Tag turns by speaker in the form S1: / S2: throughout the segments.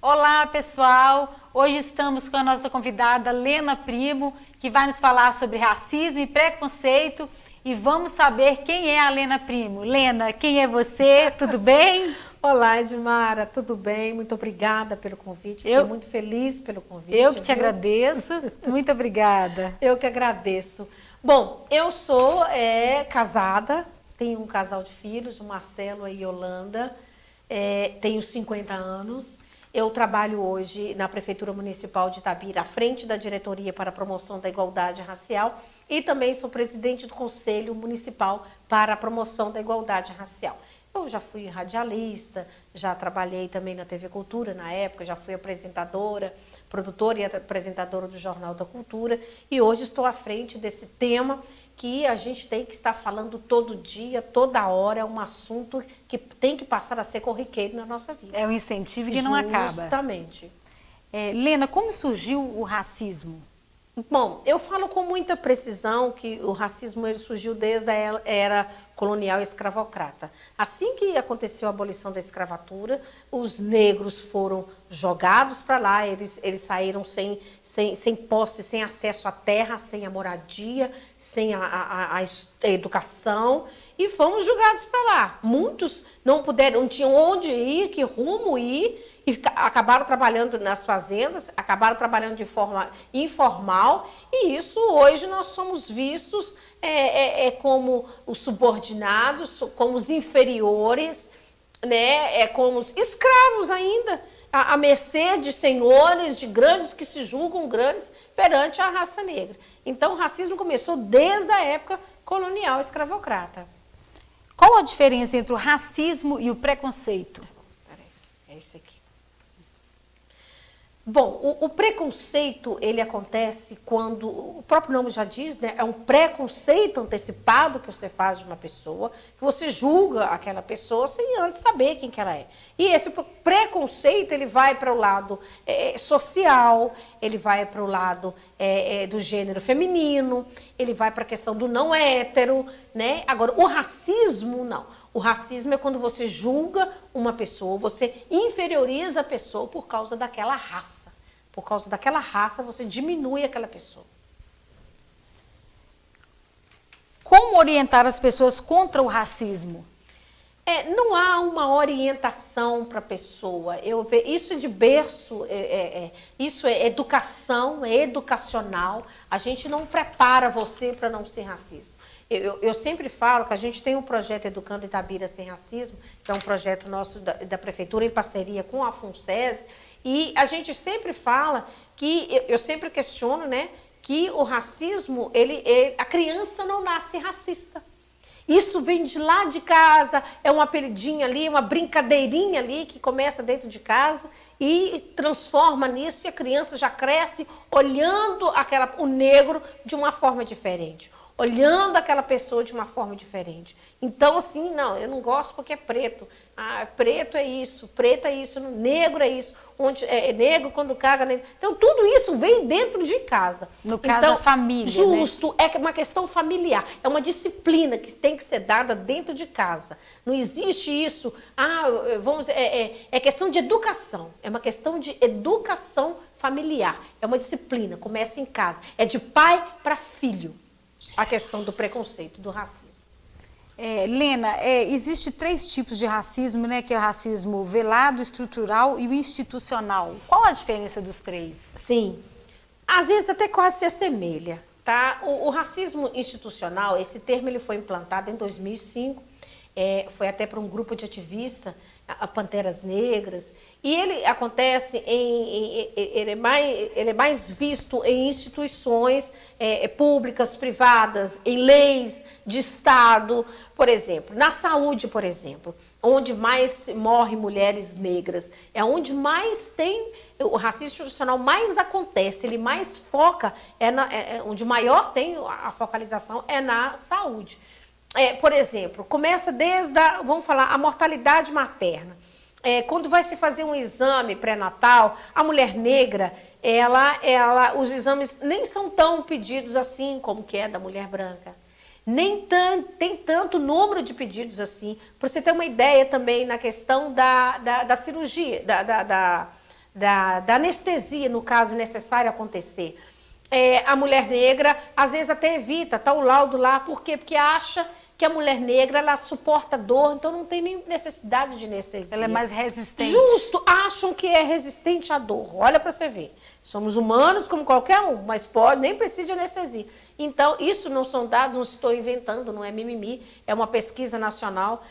S1: Olá, pessoal! Hoje estamos com a nossa convidada Lena Primo, que vai nos falar sobre racismo e preconceito. E vamos saber quem é a Lena Primo. Lena, quem é você? Tudo bem?
S2: Olá, Edmara, tudo bem? Muito obrigada pelo convite. Fiquei muito feliz pelo convite.
S1: Eu que te agradeço. Muito obrigada.
S2: Eu que agradeço. Bom, eu sou casada, tenho um casal de filhos, o Marcelo e a Yolanda. Tenho 50 anos. Eu trabalho hoje na Prefeitura Municipal de Itabira, à frente da Diretoria para a Promoção da Igualdade Racial, e também sou presidente do Conselho Municipal para a Promoção da Igualdade Racial. Eu já fui radialista, já trabalhei também na TV Cultura na época, já fui apresentadora, produtora e apresentadora do Jornal da Cultura, e hoje estou à frente desse tema que a gente tem que estar falando todo dia, toda hora, é um assunto que tem que passar a ser corriqueiro na nossa vida.
S1: É um incentivo que não acaba.
S2: Justamente.
S1: Lena, como surgiu o racismo?
S2: Bom, eu falo com muita precisão que o racismo ele surgiu desde a era colonial e escravocrata. Assim que aconteceu a abolição da escravatura, os negros foram jogados para lá, eles saíram sem posse, sem acesso à terra, sem a moradia, sem a educação, e fomos jogados para lá. Muitos não tinham onde ir, que rumo ir, e acabaram trabalhando nas fazendas, acabaram trabalhando de forma informal, e isso hoje nós somos vistos como os subordinados, como os inferiores, né? Como os escravos ainda, à mercê de senhores, de grandes que se julgam grandes perante a raça negra. Então o racismo começou desde a época colonial escravocrata.
S1: Qual a diferença entre o racismo e o preconceito?
S2: Peraí, é esse aqui. Bom, o preconceito, ele acontece quando, o próprio nome já diz, né? É um preconceito antecipado que você faz de uma pessoa, que você julga aquela pessoa sem antes saber quem que ela é. E esse preconceito, ele vai para o lado social, ele vai para o lado do gênero feminino, ele vai para a questão do não hétero, né? Agora, o racismo, não. O racismo é quando você julga uma pessoa, você inferioriza a pessoa por causa daquela raça. Por causa daquela raça, você diminui aquela pessoa.
S1: Como orientar as pessoas contra o racismo?
S2: Não há uma orientação para a pessoa. Isso é de berço, isso é educação, é educacional. A gente não prepara você para não ser racista. Eu sempre falo que a gente tem um projeto Educando Itabira Sem Racismo, que é um projeto nosso da Prefeitura em parceria com a FUNSES, e a gente sempre fala que, eu sempre questiono, né, que o racismo, a criança não nasce racista. Isso vem de lá de casa, é um apelidinho ali, uma brincadeirinha ali que começa dentro de casa e transforma nisso, e a criança já cresce olhando o negro de uma forma diferente, olhando aquela pessoa de uma forma diferente. Então, assim, não, eu não gosto porque é preto. Preto é isso, negro é isso, onde é negro quando caga negro. Então, tudo isso vem dentro de casa.
S1: No caso, da família,
S2: justo,
S1: né?
S2: É uma questão familiar, é uma disciplina que tem que ser dada dentro de casa. Não existe isso, é questão de educação, é uma questão de educação familiar, é uma disciplina, começa em casa, é de pai para filho. A questão do preconceito, do racismo.
S1: Lena, existe 3 tipos de racismo, né? Que é o racismo velado, estrutural e o institucional. Qual a diferença dos 3?
S2: Sim, às vezes até quase se assemelha, tá? O racismo institucional, esse termo ele foi implantado em 2005, foi até para um grupo de ativistas, a Panteras Negras, e ele acontece ele é mais visto em instituições públicas, privadas, em leis de Estado, por exemplo, na saúde, por exemplo, onde mais morrem mulheres negras, é onde mais tem, o racismo institucional mais acontece, ele mais foca, onde maior tem a focalização é na saúde. Por exemplo, começa desde vamos falar, a mortalidade materna. Quando vai se fazer um exame pré-natal, a mulher negra, os exames nem são tão pedidos assim como que é da mulher branca. Nem tem tanto número de pedidos assim. Para você ter uma ideia também na questão da cirurgia, da anestesia, no caso necessário acontecer. A mulher negra, às vezes até evita, tá o laudo lá, por quê? Porque acha que a mulher negra, ela suporta dor, então não tem nem necessidade de anestesia.
S1: Ela é mais resistente.
S2: Justo, acham que é resistente à dor. Olha para você ver. Somos humanos como qualquer um, mas nem precisa de anestesia. Então, isso não são dados, não estou inventando, não é mimimi, é uma pesquisa nacional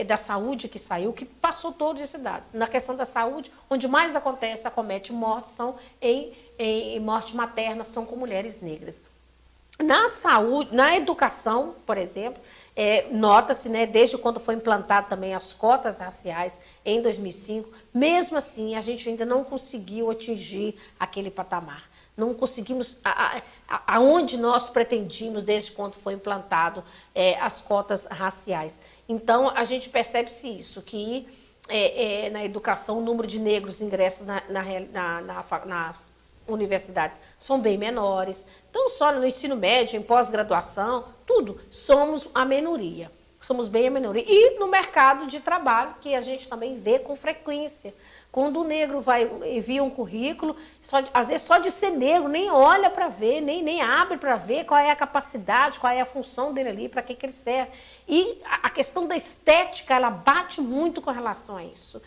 S2: da saúde que saiu, que passou todos esses dados. Na questão da saúde, onde mais acomete mortes, são em morte materna, são com mulheres negras. Na saúde, na educação, por exemplo, nota-se, né, desde quando foi implantado também as cotas raciais em 2005, mesmo assim a gente ainda não conseguiu atingir aquele patamar. Não conseguimos aonde nós pretendíamos desde quando foi implantado as cotas raciais. Então a gente percebe-se isso, que na educação o número de negros ingressos na universidades são bem menores. Então, só no ensino médio, em pós-graduação, tudo, somos a minoria. Somos bem a minoria. E no mercado de trabalho, que a gente também vê com frequência. Quando o negro envia um currículo, às vezes só de ser negro, nem olha para ver, nem abre para ver qual é a capacidade, qual é a função dele ali, para que ele serve. E a questão da estética, ela bate muito com relação a isso.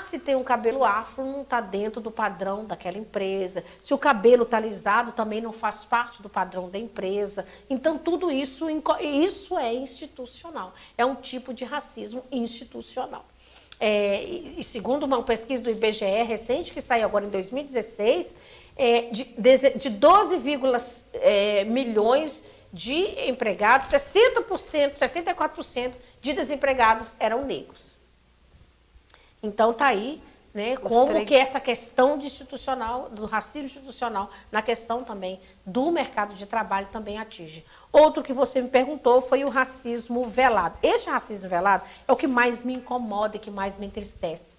S2: Se tem um cabelo afro, não está dentro do padrão daquela empresa. Se o cabelo está alisado, também não faz parte do padrão da empresa. Então, tudo isso é institucional. É um tipo de racismo institucional. E segundo uma pesquisa do IBGE recente, que saiu agora em 2016, de 12, milhões de empregados, 60%, 64% de desempregados eram negros. Então, está aí, né, como que essa questão do racismo institucional, na questão também do mercado de trabalho também atinge. Outro que você me perguntou foi o racismo velado. Este racismo velado é o que mais me incomoda e que mais me entristece.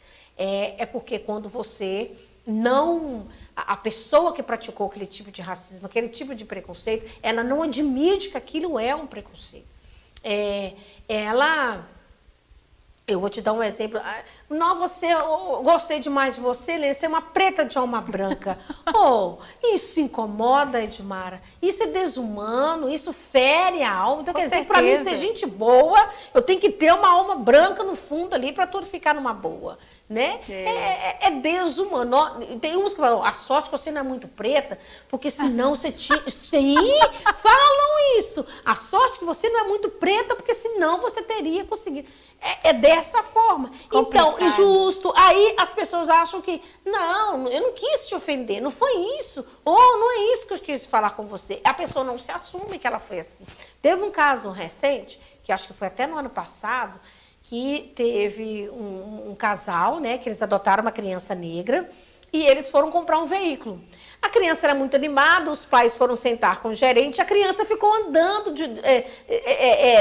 S2: Porque quando você não... A pessoa que praticou aquele tipo de racismo, aquele tipo de preconceito, ela não admite que aquilo é um preconceito. Eu vou te dar um exemplo. Não, eu gostei demais de você, Lê, você é uma preta de alma branca. Isso incomoda, Edmara. Isso é desumano, isso fere a alma. Então, quer dizer, para mim ser gente boa, eu tenho que ter uma alma branca no fundo ali para tudo ficar numa boa. Né? É desumano. Tem uns que falam, a sorte que você não é muito preta, porque senão você tinha... Sim, falam isso. A sorte que você não é muito preta, porque senão você teria conseguido. É dessa forma. Complicado. Então, justo. Aí as pessoas acham que, não, eu não quis te ofender, não foi isso. Não é isso que eu quis falar com você. A pessoa não se assume que ela foi assim. Teve um caso recente, que acho que foi até no ano passado, que teve um casal, né, que eles adotaram uma criança negra e eles foram comprar um veículo. A criança era muito animada, os pais foram sentar com o gerente, a criança ficou andando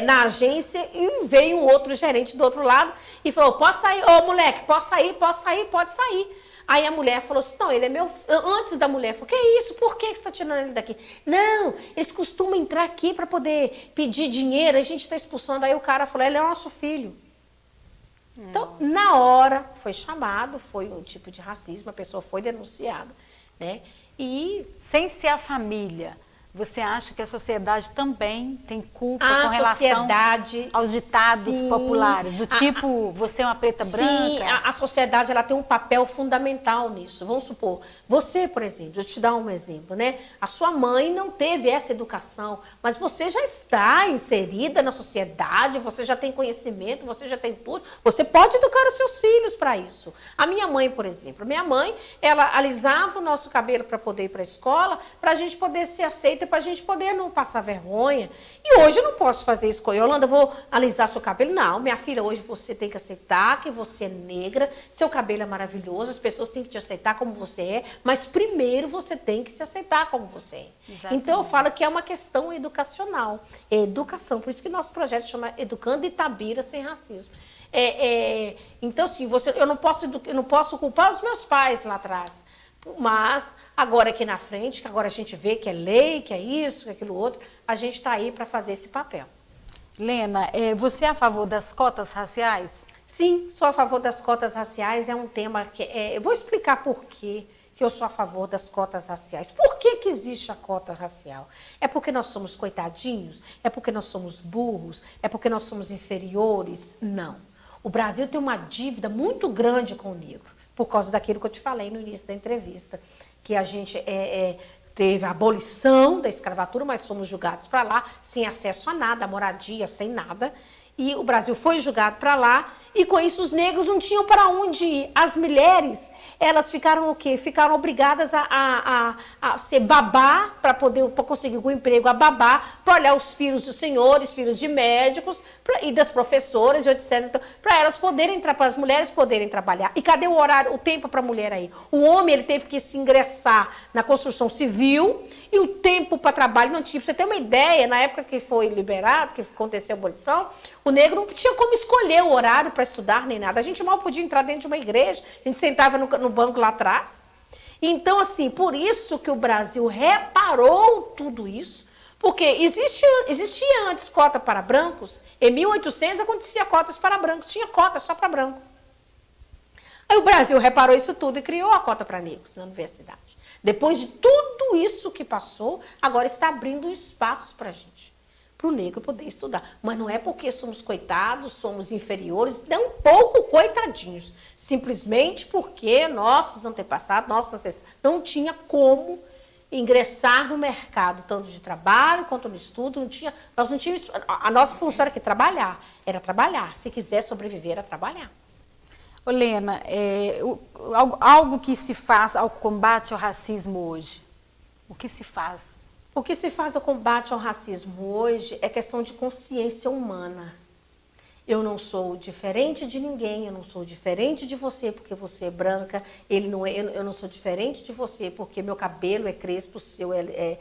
S2: na agência e veio um outro gerente do outro lado e falou, posso sair? Moleque, posso sair? Pode sair. Aí a mulher falou assim, não, ele é meu... Antes da mulher, falou, que isso? Por que você está tirando ele daqui? Não, eles costumam entrar aqui para poder pedir dinheiro, a gente está expulsando. Aí o cara falou, ele é nosso filho. Então, na hora, foi chamado, foi um tipo de racismo, a pessoa foi denunciada, né? E
S1: sem ser a família, você acha que a sociedade também tem culpa com relação aos ditados populares, do tipo, você é uma preta branca?
S2: Sim, a sociedade ela tem um papel fundamental nisso. Vamos supor, você, por exemplo, deixa eu te dar um exemplo, né? A sua mãe não teve essa educação, mas você já está inserida na sociedade, você já tem conhecimento, você já tem tudo, você pode educar os seus filhos para isso. A minha mãe, por exemplo, ela alisava o nosso cabelo para poder ir para a escola, para a gente poder ser aceita, para a gente poder não passar vergonha. E hoje eu não posso fazer isso com a Yolanda, eu vou alisar seu cabelo. Não, minha filha, hoje você tem que aceitar que você é negra, seu cabelo é maravilhoso, as pessoas têm que te aceitar como você é, mas primeiro você tem que se aceitar como você é. Exatamente. Então eu falo que é uma questão educacional, é educação, por isso que nosso projeto chama Educando Itabira Sem Racismo. Então, assim, eu não posso culpar os meus pais lá atrás, mas agora aqui na frente, que agora a gente vê que é lei, que é isso, que é aquilo outro, a gente está aí para fazer esse papel.
S1: Lena, você é a favor das cotas raciais?
S2: Sim, sou a favor das cotas raciais, é um tema que... eu vou explicar por quê que eu sou a favor das cotas raciais. Por que que existe a cota racial? É porque nós somos coitadinhos? É porque nós somos burros? É porque nós somos inferiores? Não. O Brasil tem uma dívida muito grande com o negro, por causa daquilo que eu te falei no início da entrevista, que a gente teve a abolição da escravatura, mas fomos julgados para lá, sem acesso a nada, a moradia, sem nada. E o Brasil foi julgado para lá, e com isso os negros não tinham para onde ir. As mulheres, elas ficaram o quê? Ficaram obrigadas a ser babá, para conseguir um emprego, a babá, para olhar os filhos dos senhores, filhos de médicos, e das professoras, e etc. Então, para elas poderem entrar, para as mulheres poderem trabalhar. E cadê o horário, o tempo para a mulher aí? O homem, ele teve que se ingressar na construção civil, e o tempo para trabalho não tinha. Para você ter uma ideia, na época que foi liberado, que aconteceu a abolição, o negro não tinha como escolher o horário para estudar nem nada. A gente mal podia entrar dentro de uma igreja, a gente sentava no banco lá atrás. Então, assim, por isso que o Brasil reparou tudo isso, porque existia antes cota para brancos, em 1800 acontecia cotas para brancos, tinha cota só para branco. Aí o Brasil reparou isso tudo e criou a cota para negros na universidade. Depois de tudo isso que passou, agora está abrindo um espaço para a gente, para o negro poder estudar. Mas não é porque somos coitados, somos inferiores, nem um pouco coitadinhos. Simplesmente porque nossos antepassados, nossos ancestrais, não tinha como ingressar no mercado, tanto de trabalho quanto no estudo. Nós não tínhamos, a nossa função era trabalhar. Era trabalhar. Se quiser sobreviver, era trabalhar.
S1: Ô, Lena, algo que se faz ao combate ao racismo hoje? O que se faz?
S2: O que se faz ao combate ao racismo hoje é questão de consciência humana. Eu não sou diferente de ninguém, eu não sou diferente de você porque você é branca, eu não sou diferente de você porque meu cabelo é crespo, o seu é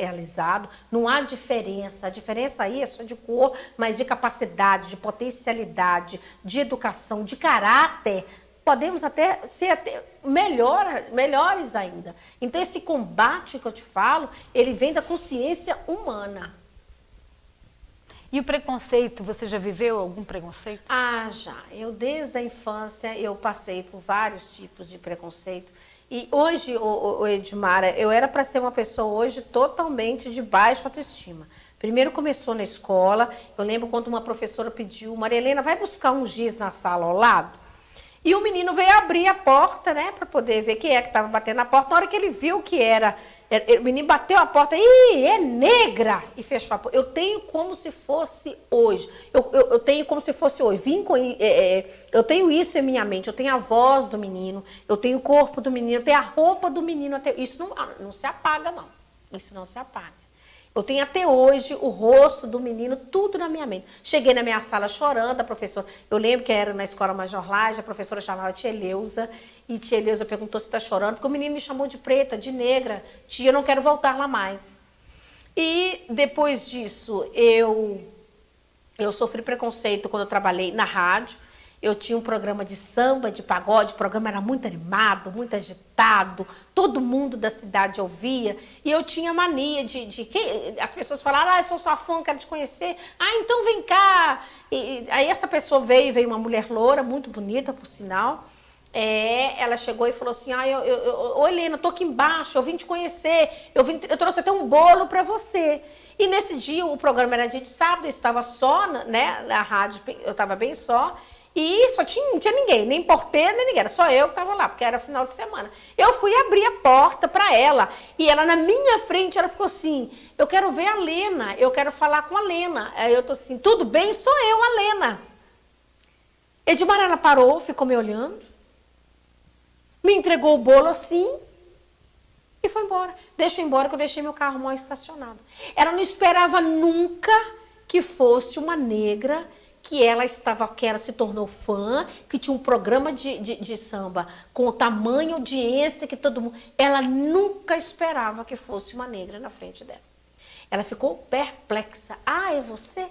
S2: alisado. Não há diferença. A diferença aí é só de cor, mas de capacidade, de potencialidade, de educação, de caráter. Podemos até ser melhores ainda. Então, esse combate que eu te falo, ele vem da consciência humana.
S1: E o preconceito, você já viveu algum preconceito?
S2: Ah, já. Eu, desde a infância, eu passei por vários tipos de preconceito. E hoje, Edmara, eu era para ser uma pessoa hoje totalmente de baixa autoestima. Primeiro começou na escola, eu lembro quando uma professora pediu, Maria Helena, vai buscar um giz na sala ao lado? E o menino veio abrir a porta, né, para poder ver quem é que estava batendo na porta. Na hora que ele viu que era, o menino bateu a porta, é negra, e fechou a porta. Eu tenho como se fosse hoje. Eu tenho como se fosse hoje. Eu tenho isso em minha mente. Eu tenho a voz do menino, eu tenho o corpo do menino, eu tenho a roupa do menino. Isso não se apaga, não. Isso não se apaga. Eu tenho até hoje o rosto do menino, tudo na minha mente. Cheguei na minha sala chorando, a professora... Eu lembro que era na escola Major Laje, a professora chamava Tia Eleusa, e Tia Eleusa perguntou se está chorando, porque o menino me chamou de preta, de negra. Tia, eu não quero voltar lá mais. E depois disso, eu sofri preconceito quando eu trabalhei na rádio. Eu tinha um programa de samba, de pagode, o programa era muito animado, muito agitado, todo mundo da cidade ouvia, e eu tinha mania as pessoas falaram, eu sou sua fã, quero te conhecer, então vem cá. Aí essa pessoa veio uma mulher loura, muito bonita, por sinal, ela chegou e falou assim, ô Helena, eu tô aqui embaixo, eu vim te conhecer, eu trouxe até um bolo para você. E nesse dia, o programa era dia de sábado, eu estava só, né, na rádio, eu estava bem só, e não tinha ninguém, nem porteiro, nem ninguém, era só eu que estava lá, porque era final de semana. Eu fui abrir a porta para ela, e ela na minha frente, ela ficou assim, eu quero ver a Lena, eu quero falar com a Lena. Aí eu tô assim, tudo bem, sou eu, a Lena. Edmar, ela parou, ficou me olhando, me entregou o bolo assim, e foi embora. Deixa eu ir embora, que eu deixei meu carro mal estacionado. Ela não esperava nunca que fosse uma negra, que ela se tornou fã, que tinha um programa de samba com tamanho audiência que todo mundo... Ela nunca esperava que fosse uma negra na frente dela. Ela ficou perplexa. É você?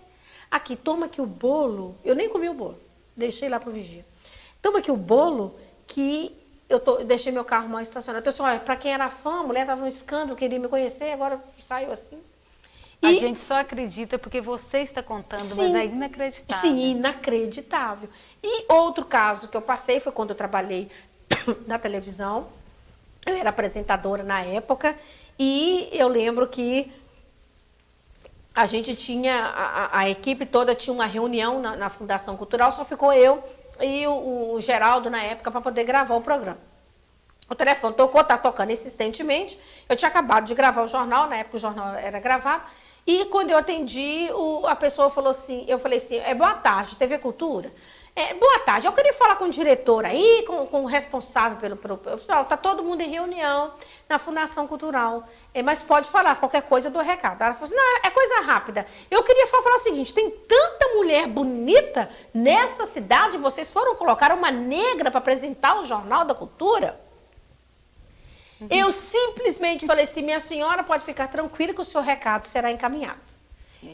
S2: Aqui, toma aqui o bolo. Eu nem comi o bolo, deixei lá pro vigia. Toma aqui o bolo que eu deixei meu carro mal estacionado. Eu disse, olha, para quem era fã, a mulher estava um escândalo, queria me conhecer, agora saiu assim.
S1: A gente só acredita porque você está contando,
S2: sim,
S1: mas é inacreditável.
S2: Sim, inacreditável. E outro caso que eu passei foi quando eu trabalhei na televisão. Eu era apresentadora na época e eu lembro que a gente tinha, a equipe toda tinha uma reunião na Fundação Cultural, só ficou eu e o Geraldo na época para poder gravar o programa. O telefone tocou, tá tocando insistentemente. Eu tinha acabado de gravar o jornal, na época o jornal era gravado. E quando eu atendi, a pessoa falou assim, eu falei assim, boa tarde, TV Cultura. Boa tarde, eu queria falar com o diretor aí, com o responsável pelo pessoal. Tá todo mundo em reunião na Fundação Cultural, mas pode falar, qualquer coisa eu dou recado. Ela falou assim, não, é coisa rápida. Eu queria falar o seguinte, tem tanta mulher bonita nessa cidade, vocês foram colocar uma negra para apresentar o Jornal da Cultura? Eu simplesmente falei assim, minha senhora pode ficar tranquila que o seu recado será encaminhado.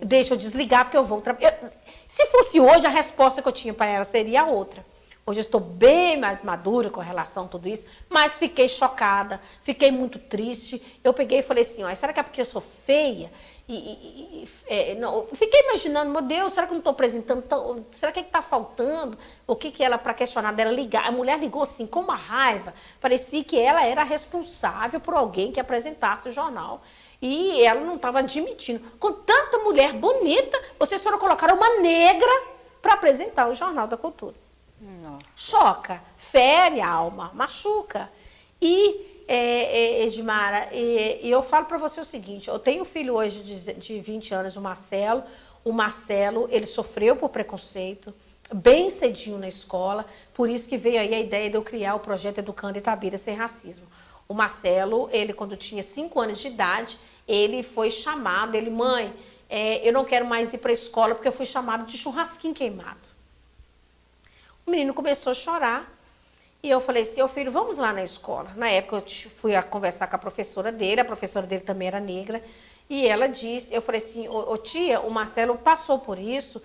S2: Deixa eu desligar porque eu vou trabalhar. Se fosse hoje, a resposta que eu tinha para ela seria outra. Hoje eu estou bem mais madura com relação a tudo isso, mas fiquei chocada, fiquei muito triste. Eu peguei e falei assim, ó, será que é porque eu sou feia? Não, fiquei imaginando, meu Deus, será que eu não estou apresentando? Será que está faltando? O que ela, para questionar dela, ligar? A mulher ligou assim, com uma raiva. Parecia que ela era responsável por alguém que apresentasse o jornal. E ela não estava admitindo. Com tanta mulher bonita, vocês foram colocar uma negra para apresentar o Jornal da Cultura.
S1: Nossa.
S2: Choca, fere a alma, machuca. E, Edmara, eu falo para você o seguinte, eu tenho um filho hoje de 20 anos, o Marcelo. O Marcelo, ele sofreu por preconceito, bem cedinho na escola, por isso que veio aí a ideia de eu criar o projeto Educando Itabira Sem Racismo. O Marcelo, ele quando tinha 5 anos de idade, ele foi chamado, mãe, eu não quero mais ir para a escola porque eu fui chamado de churrasquinho queimado. O menino começou a chorar e eu falei assim, filho, vamos lá na escola. Na época eu fui a conversar com a professora dele também era negra, e ela disse, eu falei assim, tia, o Marcelo passou por isso,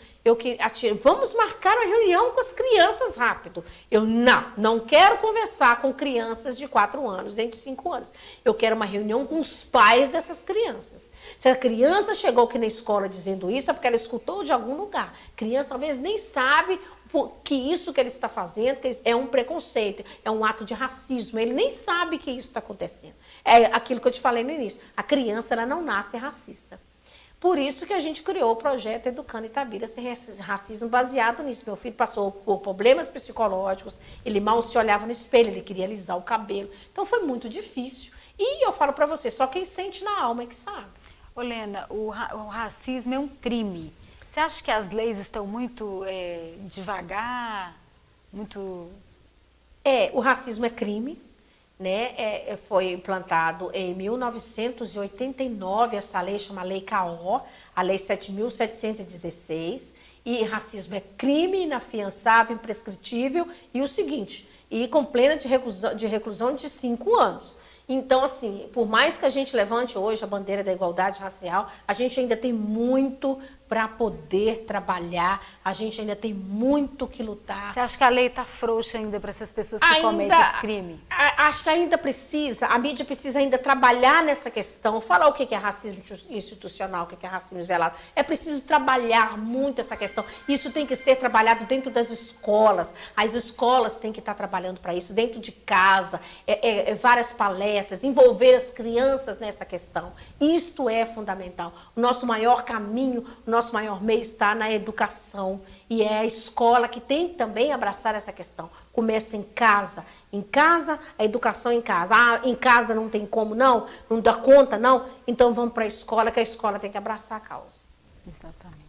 S2: vamos marcar uma reunião com as crianças rápido. Eu não quero conversar com crianças de 4 anos, nem de 5 anos. Eu quero uma reunião com os pais dessas crianças. Se a criança chegou aqui na escola dizendo isso, é porque ela escutou de algum lugar. A criança talvez nem sabe que isso que ele está fazendo é um preconceito, é um ato de racismo. Ele nem sabe que isso está acontecendo. É aquilo que eu te falei no início. A criança, ela não nasce racista. Por isso que a gente criou o projeto Educando Itabira Sem Racismo, baseado nisso. Meu filho passou por problemas psicológicos, ele mal se olhava no espelho, ele queria alisar o cabelo. Então foi muito difícil. E eu falo para você, só quem sente na alma é que sabe.
S1: Lena, o racismo é um crime. Você acha que as leis estão muito devagar, muito...
S2: O racismo é crime, né? Foi implantado em 1989, essa lei chama Lei K.O., a Lei 7.716, e racismo é crime inafiançável, imprescritível, e o seguinte, e com pena de reclusão de 5 anos. Então, assim, por mais que a gente levante hoje a bandeira da igualdade racial, a gente ainda tem muito para poder trabalhar, a gente ainda tem muito que lutar.
S1: Você acha que a lei está frouxa ainda para essas pessoas que cometem esse crime?
S2: Acho que ainda precisa, a mídia precisa ainda trabalhar nessa questão, falar o que é racismo institucional, o que é racismo velado. É preciso trabalhar muito essa questão. Isso tem que ser trabalhado dentro das escolas. As escolas têm que estar trabalhando para isso, dentro de casa, várias palestras, envolver as crianças nessa questão. Isto é fundamental. O nosso maior caminho, o nosso maior meio está na educação, e é a escola que tem que também abraçar essa questão. Começa em casa, a educação em casa. Em casa não tem como não dá conta não, então vamos para a escola, que a escola tem que abraçar a causa.
S1: Exatamente.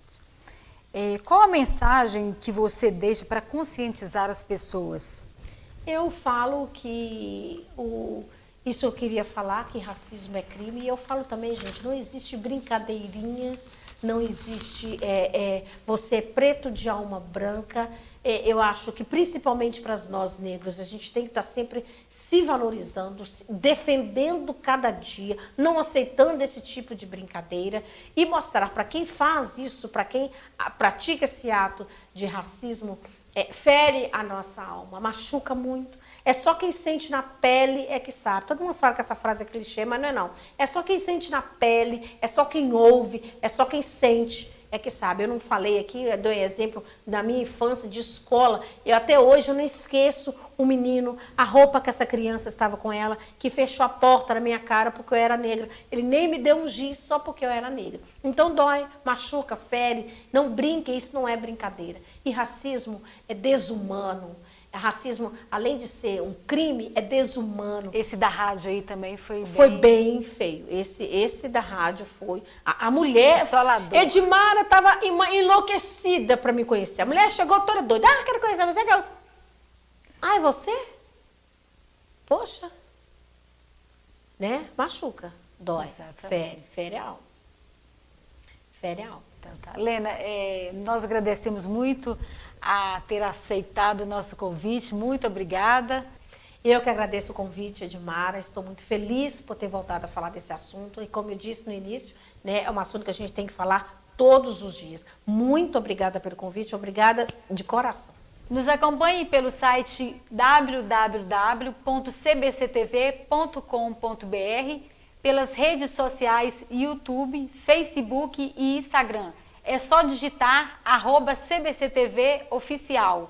S1: Qual a mensagem que você deixa para conscientizar as pessoas?
S2: Eu falo que isso eu queria falar, que racismo é crime, e eu falo também, gente, não existe brincadeirinhas, não existe você preto de alma branca. Eu acho que principalmente para nós negros, a gente tem que estar sempre se valorizando, defendendo cada dia, não aceitando esse tipo de brincadeira, e mostrar para quem faz isso, para quem pratica esse ato de racismo, fere a nossa alma, machuca muito. É só quem sente na pele é que sabe. Todo mundo fala que essa frase é clichê, mas não é não. É só quem sente na pele, é só quem ouve, é só quem sente é que sabe. Eu não falei aqui, eu dou um exemplo da minha infância de escola. Eu até hoje eu não esqueço o menino, a roupa que essa criança estava com ela, que fechou a porta na minha cara porque eu era negra. Ele nem me deu um giz só porque eu era negra. Então dói, machuca, fere. Não brinque, isso não é brincadeira. E racismo é desumano. Racismo, além de ser um crime, é desumano.
S1: Esse da rádio aí também
S2: foi bem feio. Esse da rádio foi. A mulher,
S1: Consolador.
S2: Edmara estava enlouquecida para me conhecer. A mulher chegou toda doida. Ah, quero conhecer você. Ah, é você? Poxa. Né? Machuca. Dói. Fere algo. Fere algo.
S1: Então, tá. Lena, nós agradecemos muito a ter aceitado o nosso convite. Muito obrigada.
S2: Eu que agradeço o convite, Edmara. Estou muito feliz por ter voltado a falar desse assunto. E como eu disse no início, né, é um assunto que a gente tem que falar todos os dias. Muito obrigada pelo convite. Obrigada de coração.
S1: Nos acompanhe pelo site www.cbctv.com.br, pelas redes sociais YouTube, Facebook e Instagram. É só digitar @CBCTV Oficial.